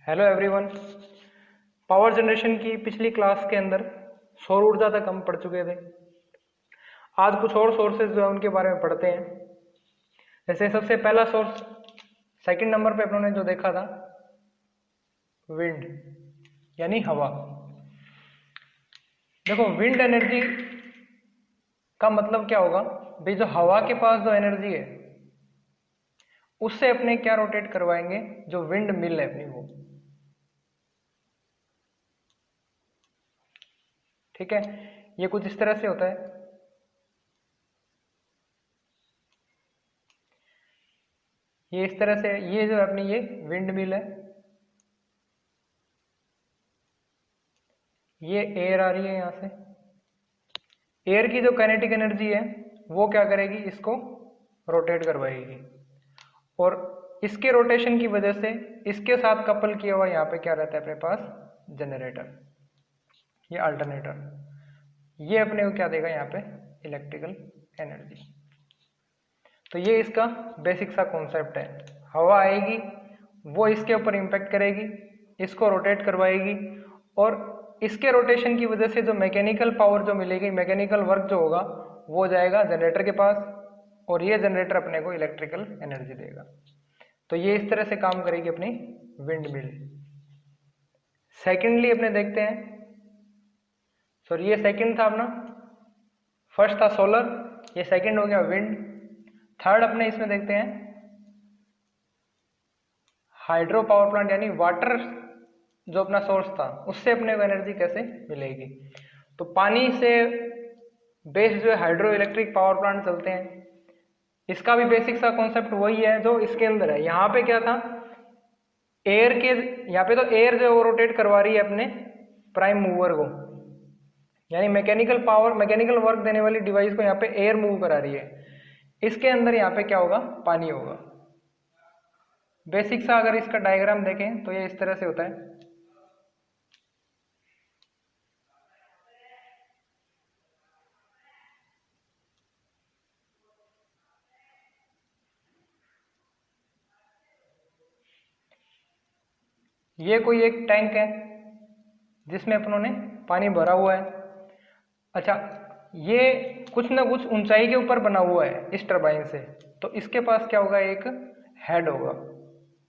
Hello everyone. Power generation की पिछली class के अंदर सौर ऊर्जा तक हम पढ़ चुके थे। आज कुछ और सोर्सेज जो है उनके बारे में पढ़ते हैं। जैसे सबसे पहला सोर्स सेकंड नंबर पे अपनों ने जो देखा था विंड यानी हवा। देखो विंड एनर्जी का मतलब क्या होगा भाई, जो हवा के पास जो एनर्जी है उससे अपने क्या रोटेट करवाएंगे, जो विंड मिल है अपनी वो। ठीक है, ये कुछ इस तरह से होता है। ये इस तरह से, ये जो अपनी ये विंड मिल है, ये एयर आ रही है यहाँ से। एयर की जो काइनेटिक एनर्जी है वो क्या करेगी, इसको रोटेट करवाएगी और इसके रोटेशन की वजह से इसके साथ कपल किया हुआ यहाँ पे क्या रहता है अपने पास, जनरेटर, ये अल्टरनेटर। ये अपने को क्या देगा यहाँ पे, इलेक्ट्रिकल एनर्जी। तो ये इसका बेसिक सा कॉन्सेप्ट है। हवा आएगी, वो इसके ऊपर इम्पैक्ट करेगी, इसको रोटेट करवाएगी और इसके रोटेशन की वजह से जो मैकेनिकल पावर जो मिलेगी, मैकेनिकल वर्क जो होगा वो जाएगा जनरेटर के पास और ये जनरेटर अपने को इलेक्ट्रिकल एनर्जी देगा। तो ये इस तरह से काम करेगी अपनी विंड मिल। सेकेंडली अपने देखते हैं, सॉरी ये सेकंड था अपना, फर्स्ट था सोलर, ये सेकंड हो गया विंड। थर्ड अपने इसमें देखते हैं हाइड्रो पावर प्लांट यानी वाटर जो अपना सोर्स था उससे अपने को एनर्जी कैसे मिलेगी। तो पानी से बेस्ड जो है हाइड्रो इलेक्ट्रिक पावर प्लांट चलते हैं। इसका भी बेसिक सा कॉन्सेप्ट वही है जो इसके अंदर है। यहाँ पे क्या था, एयर के, यहाँ पे तो एयर जो वो रोटेट करवा रही है अपने प्राइम मूवर को, यानी मैकेनिकल पावर, मैकेनिकल वर्क देने वाली डिवाइस को यहाँ पे एयर मूव करा रही है। इसके अंदर यहाँ पे क्या होगा, पानी होगा। बेसिक सा अगर इसका डायग्राम देखें तो ये इस तरह से होता है। ये कोई एक टैंक है जिसमें अपनों ने पानी भरा हुआ है। अच्छा, ये कुछ ना कुछ ऊंचाई के ऊपर बना हुआ है इस टरबाइन से, तो इसके पास क्या होगा, एक हेड होगा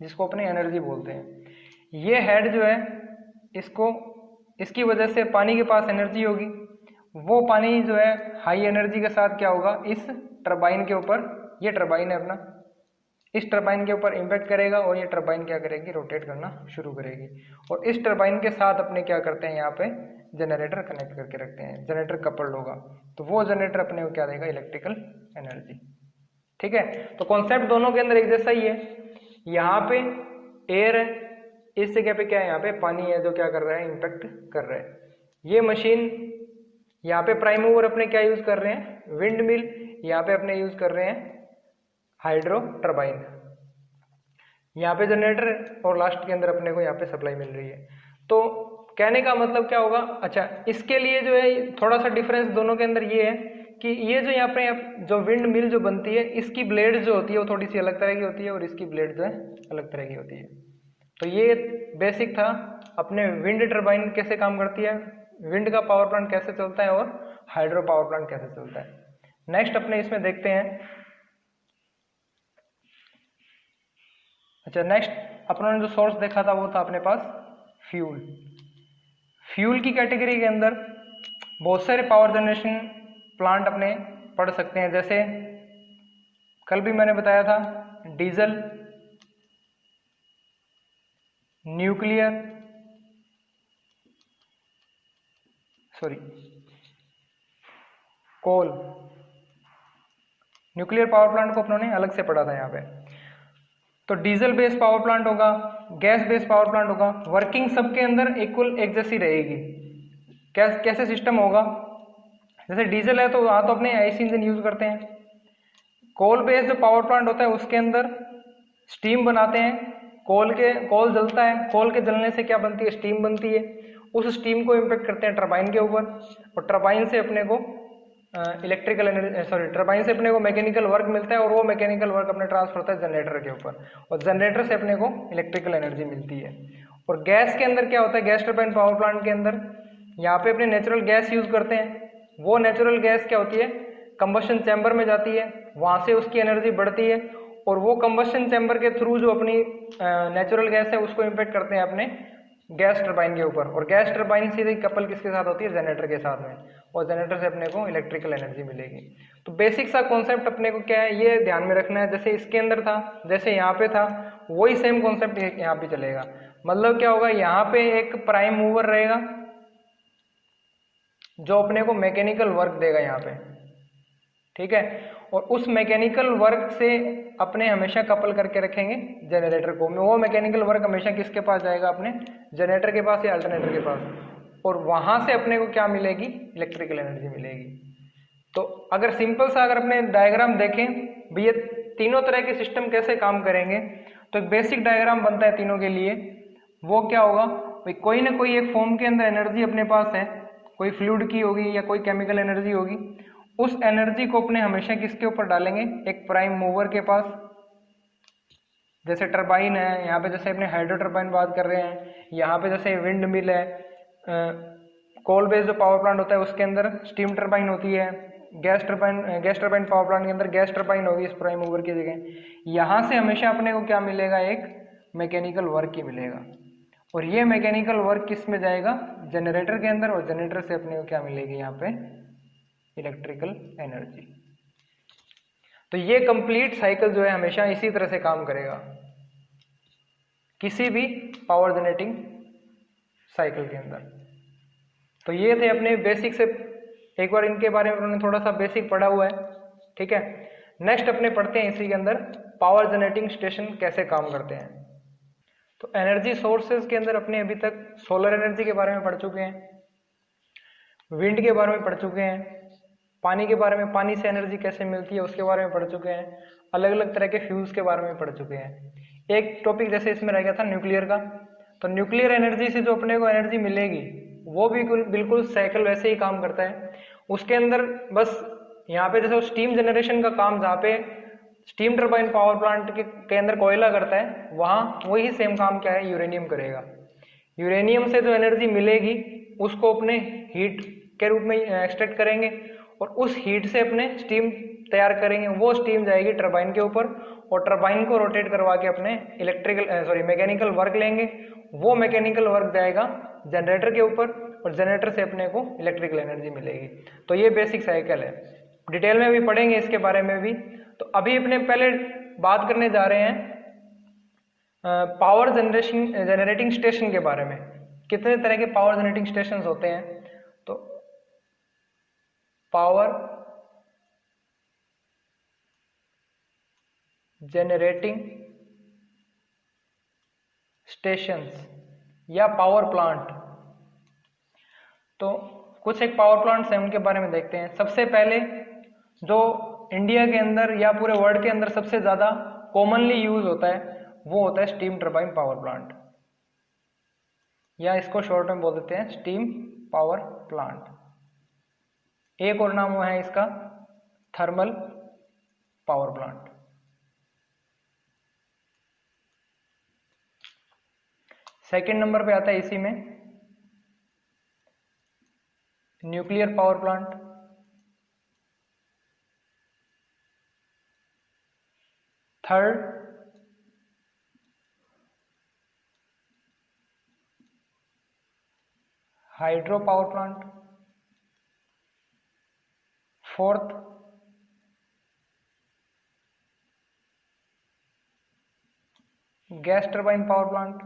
जिसको अपने एनर्जी बोलते हैं। ये हेड जो है इसको, इसकी वजह से पानी के पास एनर्जी होगी। वो पानी जो है हाई एनर्जी के साथ क्या होगा, इस टरबाइन के ऊपर, ये टरबाइन है अपना, इस टरबाइन के ऊपर इम्पैक्ट करेगा और ये टरबाइन क्या करेगी, रोटेट करना शुरू करेगी। और इस टरबाइन के साथ अपने क्या करते हैं, यहाँ पे जनरेटर कनेक्ट करके रखते हैं, जनरेटर कपल्ड होगा। तो वो जनरेटर अपने को क्या देगा, इलेक्ट्रिकल एनर्जी। ठीक है, तो कॉन्सेप्ट दोनों के अंदर एक जैसा ही है। यहाँ पे एयर है, इस जगह पे क्या है, यहाँ पे पानी है जो क्या कर रहा है, इम्पैक्ट कर रहा है। ये मशीन यहाँ पे प्राइम मूवर अपने क्या यूज कर रहे हैं, विंड मिल, यहाँ पे अपने यूज कर रहे हैं हाइड्रो टरबाइन। यहाँ पे जनरेटर और लास्ट के अंदर अपने को यहाँ पे सप्लाई मिल रही है। तो कहने का मतलब क्या होगा, अच्छा इसके लिए जो है थोड़ा सा डिफरेंस दोनों के अंदर ये है कि ये जो यहाँ पे जो विंड मिल जो बनती है, इसकी ब्लेड जो होती है वो थोड़ी सी अलग तरह की होती है और इसकी ब्लेड जो है अलग तरह की होती है। तो ये बेसिक था अपने विंड टरबाइन कैसे काम करती है, विंड का पावर प्लांट कैसे चलता है और हाइड्रो पावर प्लांट कैसे चलता है। नेक्स्ट अपने इसमें देखते हैं, अच्छा नेक्स्ट अपनों ने जो सोर्स देखा था वो था अपने पास फ्यूल। फ्यूल की कैटेगरी के अंदर बहुत सारे पावर जनरेशन प्लांट अपने पढ़ सकते हैं। जैसे कल भी मैंने बताया था, diesel, nuclear, sorry coal. Nuclear power plant को अपनों ने अलग से पढ़ा था यहाँ पे। तो डीजल बेस्ड पावर प्लांट होगा, गैस बेस्ड पावर प्लांट होगा, वर्किंग सबके अंदर इक्वल एक जैसी रहेगी। कैसे सिस्टम होगा, जैसे डीजल है तो वहाँ तो अपने आईसी इंजन यूज करते हैं। कोल बेस्ड जो पावर प्लांट होता है उसके अंदर स्टीम बनाते हैं, कोल जलता है, कोल के जलने से क्या बनती है, स्टीम बनती है। उस स्टीम को इम्पैक्ट करते हैं टरबाइन के ऊपर और टरबाइन से अपने को इलेक्ट्रिकल एनर्जी, सॉरी टरबाइन से अपने को मैकेनिकल वर्क मिलता है और वो मैकेनिकल वर्क अपने ट्रांसफर होता है जनरेटर के ऊपर और जनरेटर से अपने को इलेक्ट्रिकल एनर्जी मिलती है। और गैस के अंदर क्या होता है, गैस टरबाइन पावर प्लांट के अंदर यहाँ पे अपने नेचुरल गैस यूज करते हैं। वो नेचुरल गैस क्या होती है, कंबशन चैम्बर में जाती है, वहाँ से उसकी एनर्जी बढ़ती है और वो कंबशन चैम्बर के थ्रू जो अपनी नेचुरल गैस है उसको इम्पैक्ट करते हैं अपने गैस टरबाइन के ऊपर। और गैस टरबाइन सीधे कपल किसके साथ होती है, जनरेटर के साथ में, और जनरेटर से अपने को इलेक्ट्रिकल एनर्जी मिलेगी। तो बेसिक सा कॉन्सेप्ट अपने को क्या है, ये ध्यान में रखना है। जैसे इसके अंदर था, जैसे यहाँ पे था, वही सेम कॉन्सेप्ट यहाँ पे चलेगा। मतलब क्या होगा, यहाँ पे एक प्राइम मूवर रहेगा जो अपने को मैकेनिकल वर्क देगा यहाँ पे, ठीक है। और उस मैकेनिकल वर्क से अपने हमेशा कपल करके रखेंगे जनरेटर को। वो मैकेनिकल वर्क हमेशा किसके पास जाएगा, अपने जनरेटर के पास या अल्टरनेटर के पास, और वहां से अपने को क्या मिलेगी, इलेक्ट्रिकल एनर्जी मिलेगी। तो अगर सिंपल सा अगर अपने डायग्राम देखें भैया तीनों तरह के सिस्टम कैसे काम करेंगे, तो एक बेसिक डायग्राम बनता है तीनों के लिए। वो क्या होगा भाई, कोई ना कोई एक फॉर्म के अंदर एनर्जी अपने पास है, कोई फ्लूइड की होगी या कोई केमिकल एनर्जी होगी। उस एनर्जी को अपने हमेशा किसके ऊपर डालेंगे, एक प्राइम मूवर के पास। जैसे टरबाइन है यहाँ पे, जैसे अपने हाइड्रो टरबाइन बात कर रहे हैं, यहाँ पे जैसे विंड मिल है, कोल बेस्ड जो पावर प्लांट होता है उसके अंदर स्टीम टरबाइन होती है, गैस टरबाइन पावर प्लांट के अंदर गैस टरबाइन होगी इस प्राइम मूवर की जगह। यहाँ से हमेशा अपने को क्या मिलेगा, एक मैकेनिकल वर्क ही मिलेगा। और ये मैकेनिकल वर्क किस में जाएगा, जनरेटर के अंदर, और जनरेटर से अपने को क्या मिलेगी यहाँ पे, इलेक्ट्रिकल एनर्जी। तो ये कंप्लीट साइकिल जो है हमेशा इसी तरह से काम करेगा किसी भी पावर जनरेटिंग साइकिल के अंदर। तो ये थे अपने बेसिक से, एक बार इनके बारे में उन्होंने थोड़ा सा बेसिक पढ़ा हुआ है, ठीक है। नेक्स्ट अपने पढ़ते हैं इसी के अंदर पावर जनरेटिंग स्टेशन कैसे काम करते हैं। तो एनर्जी सोर्सेज के अंदर अपने अभी तक सोलर एनर्जी के बारे में पढ़ चुके हैं, विंड के बारे में पढ़ चुके हैं, पानी के बारे में, पानी से एनर्जी कैसे मिलती है उसके बारे में पढ़ चुके हैं, अलग अलग तरह के फ्यूल्स के बारे में पढ़ चुके हैं। एक टॉपिक जैसे इसमें रह गया था न्यूक्लियर का, तो न्यूक्लियर एनर्जी से जो अपने को एनर्जी मिलेगी वो भी बिल्कुल साइकिल वैसे ही काम करता है। उसके अंदर बस यहाँ पे जैसे स्टीम जनरेशन का काम, जहाँ पे स्टीम टरबाइन पावर प्लांट के अंदर कोयला करता है, वहाँ वही सेम काम क्या है, यूरेनियम करेगा। यूरेनियम से जो एनर्जी मिलेगी उसको अपने हीट के रूप में एक्सट्रैक्ट करेंगे और उस हीट से अपने स्टीम तैयार करेंगे। वो स्टीम जाएगी टरबाइन के ऊपर और टरबाइन को रोटेट करवा के अपने मैकेनिकल वर्क लेंगे। वो मैकेनिकल वर्क जाएगा जनरेटर के ऊपर और जनरेटर से अपने को इलेक्ट्रिकल एनर्जी मिलेगी। तो ये बेसिक साइकिल है, डिटेल में भी पढ़ेंगे इसके बारे में भी। तो अभी अपने पहले बात करने जा रहे हैं पावर जनरेटिंग स्टेशन के बारे में। कितने तरह के पावर जनरेटिंग स्टेशन होते हैं, तो पावर जनरेटिंग स्टेशंस या पावर प्लांट। तो कुछ एक पावर प्लांट्स हैं, उनके बारे में देखते हैं। सबसे पहले जो इंडिया के अंदर या पूरे वर्ल्ड के अंदर सबसे ज्यादा कॉमनली यूज होता है वो होता है स्टीम टरबाइन पावर प्लांट, या इसको शॉर्ट में बोल देते हैं स्टीम पावर प्लांट। एक और नाम है इसका thermal power plant. Second number पे आता है इसी में nuclear power plant. Third hydro power plant. Fourth gas turbine power plant.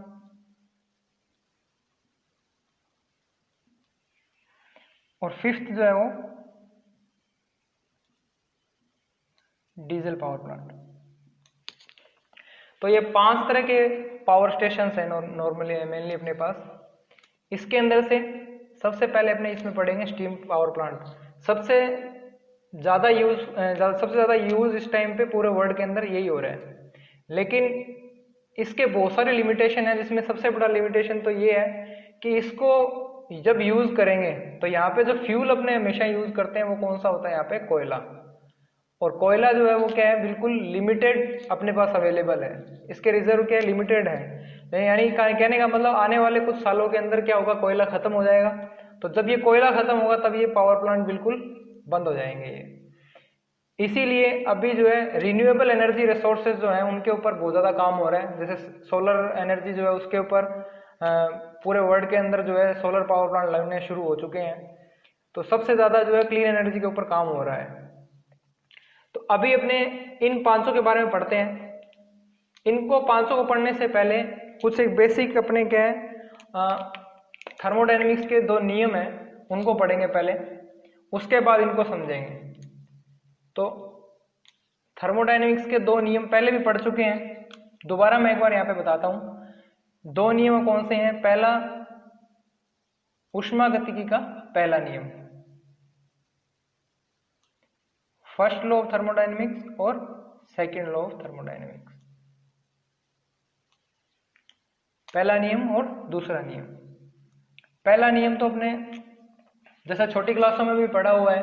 और फिफ्थ जो है वो डीजल पावर प्लांट। तो ये 5 तरह के पावर स्टेशन हैं नॉर्मली मेनली अपने पास। इसके अंदर से सबसे पहले अपने इसमें पढ़ेंगे स्टीम पावर प्लांट। सबसे ज़्यादा यूज इस टाइम पे पूरे वर्ल्ड के अंदर यही हो रहा है, लेकिन इसके बहुत सारे लिमिटेशन है, जिसमें सबसे बड़ा लिमिटेशन तो ये है कि इसको जब यूज करेंगे तो यहाँ पे जो फ्यूल अपने हमेशा यूज करते हैं वो कौन सा होता है, यहाँ पे कोयला। और कोयला जो है वो क्या है, बिल्कुल लिमिटेड अपने पास अवेलेबल है, इसके रिजर्व क्या है, लिमिटेड है। यानी कहने का मतलब आने वाले कुछ सालों के अंदर क्या होगा, कोयला खत्म हो जाएगा। तो जब ये कोयला खत्म होगा तब ये पावर प्लांट बिल्कुल बंद हो जाएंगे ये। इसीलिए अभी जो है रिन्यूएबल एनर्जी रिसोर्सेज जो है उनके ऊपर बहुत ज़्यादा काम हो रहा है। जैसे सोलर एनर्जी जो है उसके ऊपर पूरे वर्ल्ड के अंदर जो है सोलर पावर प्लांट लगने शुरू हो चुके हैं। तो सबसे ज़्यादा जो है क्लीन एनर्जी के ऊपर काम हो रहा है। तो अभी अपने इन 500 के बारे में पढ़ते हैं। इनको 500 को पढ़ने से पहले कुछ एक बेसिक अपने क्या है थर्मोडायनेमिक्स के 2 नियम हैं उनको पढ़ेंगे पहले, उसके बाद इनको समझेंगे। तो थर्मोडायनेमिक्स के 2 नियम पहले भी पढ़ चुके हैं, दोबारा मैं एक बार यहाँ पे बताता हूँ। 2 नियम कौन से हैं? पहला ऊष्मागतिकी का पहला नियम, फर्स्ट लॉ ऑफ थर्मोडायनेमिक्स, और सेकेंड लॉ ऑफ थर्मोडायनेमिक्स। पहला नियम और दूसरा नियम। पहला नियम तो अपने जैसा छोटी क्लासों में भी पढ़ा हुआ है,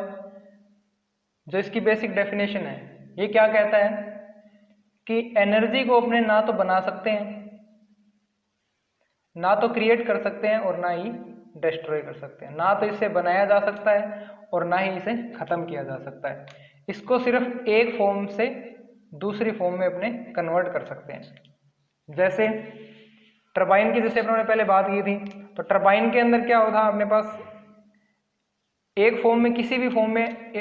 जो इसकी बेसिक डेफिनेशन है। ये क्या कहता है कि एनर्जी को अपने ना तो बना सकते हैं, ना तो क्रिएट कर सकते हैं, और ना ही डिस्ट्रॉय कर सकते हैं। ना तो इसे बनाया जा सकता है और ना ही इसे खत्म किया जा सकता है। इसको सिर्फ एक फॉर्म से दूसरी फॉर्म में अपने कन्वर्ट कर सकते हैं। जैसे टरबाइन की जैसे अपने पहले बात की थी, तो टरबाइन के अंदर क्या होता है, अपने पास एक फॉर्म में किसी भी फॉर्म में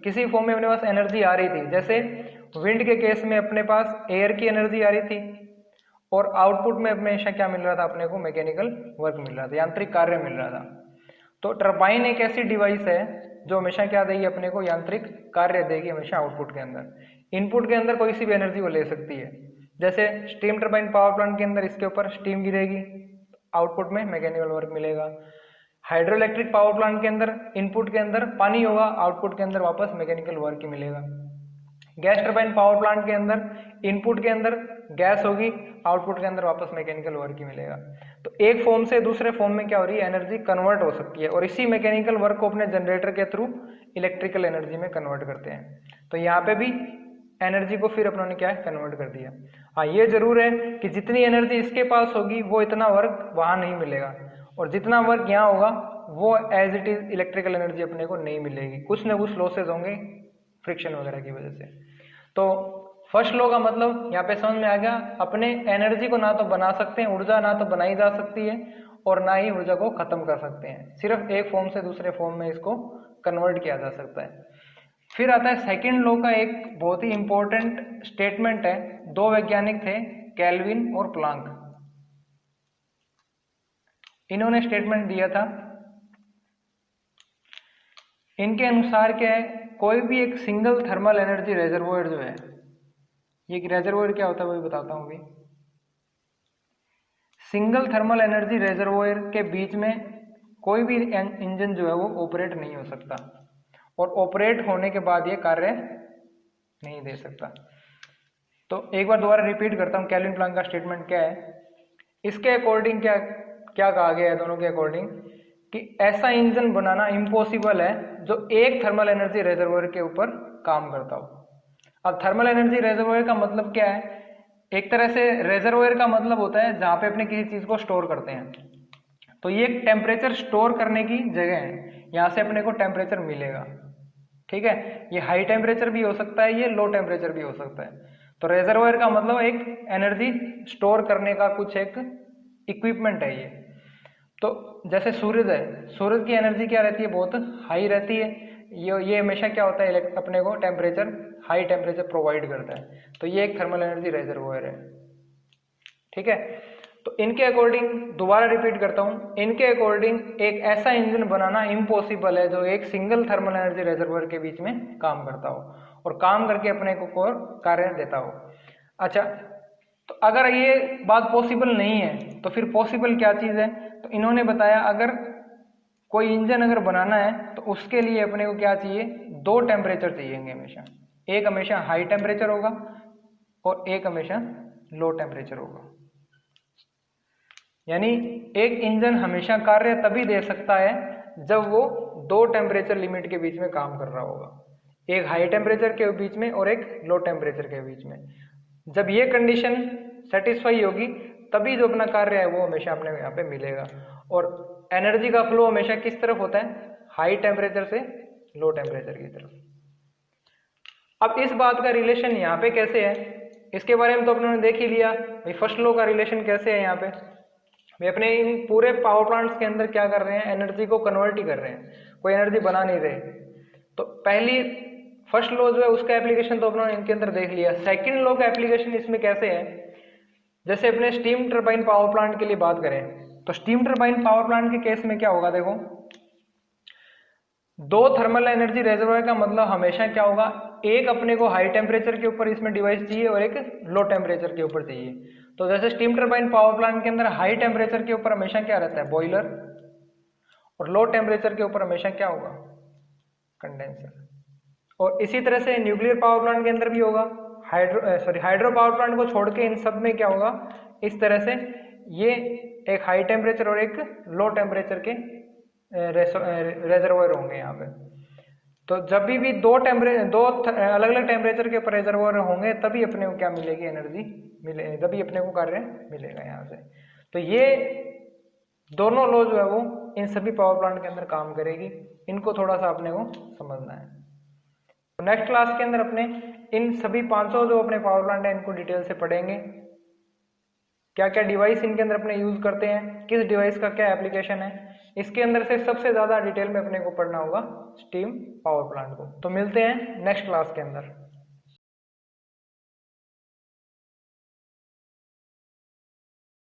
किसी फॉर्म में अपने पास एनर्जी आ रही थी। जैसे विंड के केस में अपने पास एयर की एनर्जी आ रही थी, और आउटपुट में हमेशा क्या मिल रहा था अपने को, मैकेनिकल वर्क मिल रहा था, यांत्रिक कार्य मिल रहा था। तो टरबाइन एक ऐसी डिवाइस है जो हमेशा क्या देगी अपने को, यांत्रिक कार्य देगी हमेशा आउटपुट के अंदर। इनपुट के अंदर कोई सी भी एनर्जी वो ले सकती है। जैसे स्टीम टरबाइन पावर प्लांट के अंदर इसके ऊपर स्टीम गिरेगी, आउटपुट में मैकेनिकल वर्क मिलेगा। हाइड्रो इलेक्ट्रिक पावर प्लांट के अंदर इनपुट के अंदर पानी होगा, आउटपुट के अंदर वापस मैकेनिकल वर्क ही मिलेगा। गैस टरबाइन पावर प्लांट के अंदर इनपुट के अंदर गैस होगी, आउटपुट के अंदर वापस मैकेनिकल वर्क ही मिलेगा। तो एक फॉर्म से दूसरे फॉर्म में क्या हो रही है, एनर्जी कन्वर्ट हो सकती है, और इसी मैकेनिकल वर्क को अपने जनरेटर के थ्रू इलेक्ट्रिकल एनर्जी में कन्वर्ट करते हैं। तो यहाँ पे भी एनर्जी को फिर अपनों ने क्या है, कन्वर्ट कर दिया। हाँ, ये जरूर है कि जितनी एनर्जी इसके पास होगी वो इतना वर्क वहां नहीं मिलेगा, और जितना वर्क यहाँ होगा वो as it is electrical energy अपने को नहीं मिलेगी। कुछ ना कुछ लॉसेज होंगे फ्रिक्शन वगैरह की वजह से। तो फर्स्ट लॉ का मतलब यहाँ पे समझ में आ गया, अपने एनर्जी को ना तो बना सकते हैं, ऊर्जा ना तो बनाई जा सकती है, और ना ही ऊर्जा को खत्म कर सकते हैं। सिर्फ एक फॉर्म से दूसरे फॉर्म में इसको कन्वर्ट किया जा सकता है। फिर आता है सेकेंड लॉ का एक बहुत ही इंपॉर्टेंट स्टेटमेंट है। 2 वैज्ञानिक थे, केल्विन और प्लांक। इन्होंने स्टेटमेंट दिया था, इनके अनुसार क्या है, कोई भी एक सिंगल थर्मल एनर्जी रेजर्वोयर जो है, ये रेजर्वोयर क्या होता है वो भी बताता हूँ अभी। सिंगल थर्मल एनर्जी रेजर्वोयर के बीच में कोई भी इंजन जो है वो ऑपरेट नहीं हो सकता, और ऑपरेट होने के बाद ये कार्य नहीं दे सकता। तो एक बार दोबारा रिपीट करता हूँ, केल्विन प्लांक का स्टेटमेंट क्या है। इसके अकॉर्डिंग क्या क्या कहा गया है, दोनों के अकॉर्डिंग, कि ऐसा इंजन बनाना इम्पॉसिबल है जो एक थर्मल एनर्जी रेजर्वोयर के ऊपर काम करता हो। अब थर्मल एनर्जी रेजर्वोयर का मतलब क्या है, एक तरह से रेजर्वोयर का मतलब होता है जहां पे अपने किसी चीज को स्टोर करते हैं। तो ये एक टेम्परेचर स्टोर करने की जगह है, यहाँ से अपने को टेम्परेचर मिलेगा। ठीक है, ये हाई टेम्परेचर भी हो सकता है, ये लो टेम्परेचर भी हो सकता है। तो रेजर्वोयर का मतलब एक एनर्जी स्टोर करने का कुछ एक इक्विपमेंट है ये। तो जैसे सूरज है, सूरज की एनर्जी क्या रहती है, बहुत हाई रहती है। ये हमेशा क्या होता है, अपने को टेम्परेचर, हाई टेम्परेचर प्रोवाइड करता है। तो ये एक थर्मल एनर्जी रेजर्वोयर है। ठीक है, तो इनके अकॉर्डिंग, दोबारा रिपीट करता हूं, इनके अकॉर्डिंग एक ऐसा इंजन बनाना इम्पॉसिबल है जो एक सिंगल थर्मल एनर्जी रेजर्वोयर के बीच में काम करता हो, और काम करके अपने को कार्य देता हो। अच्छा, तो अगर ये बात पॉसिबल नहीं है तो फिर पॉसिबल क्या चीज है, तो इन्होंने बताया अगर कोई इंजन अगर बनाना है तो उसके लिए अपने को क्या चाहिए, 2 टेम्परेचर चाहिए हमेशा। एक हमेशा हाई टेम्परेचर होगा और एक हमेशा लो टेम्परेचर होगा। यानी एक इंजन हमेशा कार्य तभी दे सकता है जब वो 2 टेम्परेचर लिमिट के बीच में काम कर रहा होगा, एक हाई टेम्परेचर के बीच में और एक लो टेम्परेचर के बीच में। जब ये कंडीशन सेटिस्फाई होगी तभी जो अपना कार्य है वो हमेशा अपने यहाँ पे मिलेगा। और एनर्जी का फ्लो हमेशा किस तरफ होता है, हाई टेम्परेचर से लो टेम्परेचर की तरफ। अब इस बात का रिलेशन यहाँ पे कैसे है, इसके बारे में तो अपने देख ही लिया भाई, फर्स्ट लॉ का रिलेशन कैसे है यहाँ पे भाई, अपने इन पूरे पावर प्लांट्स के अंदर क्या कर रहे हैं, एनर्जी को कन्वर्ट ही कर रहे हैं, कोई एनर्जी बना नहीं रहे। तो पहली फर्स्ट लॉ जो है उसका एप्लीकेशन तो अपने इनके अंदर देख लिया। सेकंड लॉ का एप्लीकेशन इसमें कैसे है, जैसे अपने स्टीम टरबाइन पावर प्लांट के लिए बात करें तो स्टीम टरबाइन पावर प्लांट के केस में क्या होगा, देखो दो थर्मल एनर्जी रेजर्वायर का मतलब हमेशा क्या होगा, एक अपने को हाई टेम्परेचर के ऊपर इसमें डिवाइस चाहिए और एक लो टेम्परेचर के ऊपर चाहिए। तो जैसे स्टीम टरबाइन पावर प्लांट के अंदर हाई टेम्परेचर के ऊपर हमेशा क्या रहता है, बॉयलर, और लो टेम्परेचर के ऊपर हमेशा क्या होगा, कंडेंसर। और इसी तरह से न्यूक्लियर पावर प्लांट के अंदर भी होगा, हाइड्रो पावर प्लांट को छोड़ के इन सब में क्या होगा, इस तरह से ये एक हाई टेम्परेचर और एक लो टेम्परेचर के रेजर्वायर होंगे यहाँ पे। तो जब भी दो अलग अलग टेम्परेचर के ऊपर रेजर्वायर होंगे तभी अपने को क्या मिलेगी, एनर्जी मिले, तभी अपने को कार्य मिलेगा यहाँ से। तो ये दोनों लॉ जो है वो इन सभी पावर प्लांट के अंदर काम करेगी, इनको थोड़ा सा अपने को समझना है। तो नेक्स्ट क्लास के अंदर अपने इन सभी 500 जो अपने पावर प्लांट है इनको डिटेल से पढ़ेंगे, क्या क्या डिवाइस इनके अंदर अपने यूज करते हैं, किस डिवाइस का क्या एप्लीकेशन है। इसके अंदर से सबसे ज्यादा डिटेल में अपने को पढ़ना होगा स्टीम पावर प्लांट को। तो मिलते हैं नेक्स्ट क्लास के अंदर।